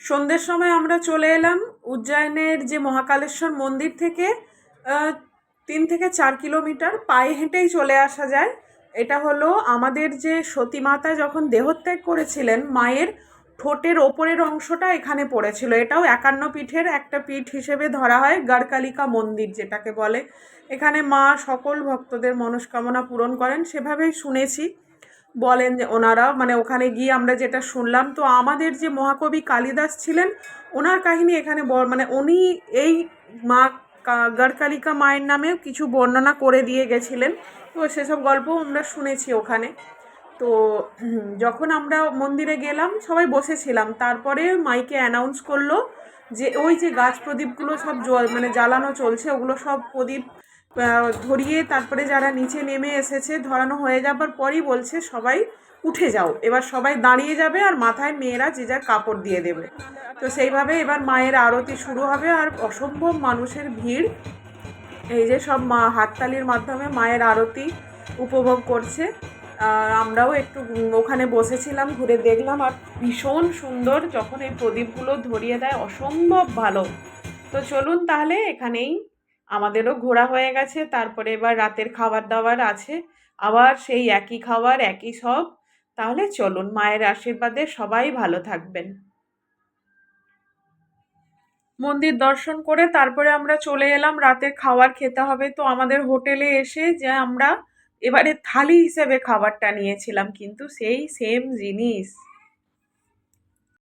সন্ধ্যের সময় আমরা চলে এলাম উজ্জয়নের যে মহাকালেশ্বর মন্দির থেকে 3 থেকে 4 কিলোমিটার পায়ে হেঁটেই চলে আসা যায়। এটা হলো আমাদের যে সতীমাতা যখন দেহত্যাগ করেছিলেন, মায়ের ঠোঁটের ওপরের অংশটা এখানে পড়েছিল। এটাও 51 পীঠের একটা পীঠ হিসেবে ধরা হয়, গড়কালিকা মন্দির যেটাকে বলে। এখানে মা সকল ভক্তদের মনস্কামনা পূরণ করেন, সেভাবেই শুনেছি। বলেন যে ওনারা, মানে ওখানে গিয়ে আমরা যেটা শুনলাম, তো আমাদের যে মহাকবি কালিদাস ছিলেন, ওনার কাহিনী এখানে মানে উনি এই মা গড়কালিকা মায়ের নামেও কিছু বর্ণনা করে দিয়ে গেছিলেন। তো সেসব গল্পও আমরা শুনেছি ওখানে। তো যখন আমরা মন্দিরে গেলাম সবাই বসেছিলাম, তারপরে মাইকে অ্যানাউন্স করলো যে ওই যে গাছ প্রদীপগুলো সব মানে জ্বালানো চলছে, ওগুলো সব প্রদীপ ধরিয়ে তারপরে যারা নিচে নেমে এসেছে, ধরানো হয়ে যাবার পরই বলছে সবাই উঠে যাও। এবার সবাই দাঁড়িয়ে যাবে আর মাথায় মেয়েরা যে যার কাপড় দিয়ে দেবে। তো সেইভাবে এবার মায়ের আরতি শুরু হবে, আর অসম্ভব মানুষের ভিড়। এই যে সব মা হাততালির মাধ্যমে মায়ের আরতি উপভোগ করছে। আমরাও একটু ওখানে বসেছিলাম, ঘুরে দেখলাম, আর ভীষণ সুন্দর যখন এই প্রদীপগুলো ধরিয়ে দেয়, অসম্ভব ভালো। তো চলুন তাহলে, এখানেই আমাদেরও ঘোরা হয়ে গেছে। তারপরে এবার রাতের খাবার দাবার আছে, আবার সেই একই খাবার একই সব। তাহলে চলুন, মায়ের আশীর্বাদে সবাই ভালো থাকবেন। মন্দির দর্শন করে তারপরে আমরা চলে এলাম রাতের খাবার খেতে হবে। তো আমাদের হোটেলে এসে যে আমরা এবারে থালি হিসেবে খাবারটা নিয়েছিলাম, কিন্তু সেই সেম জিনিস।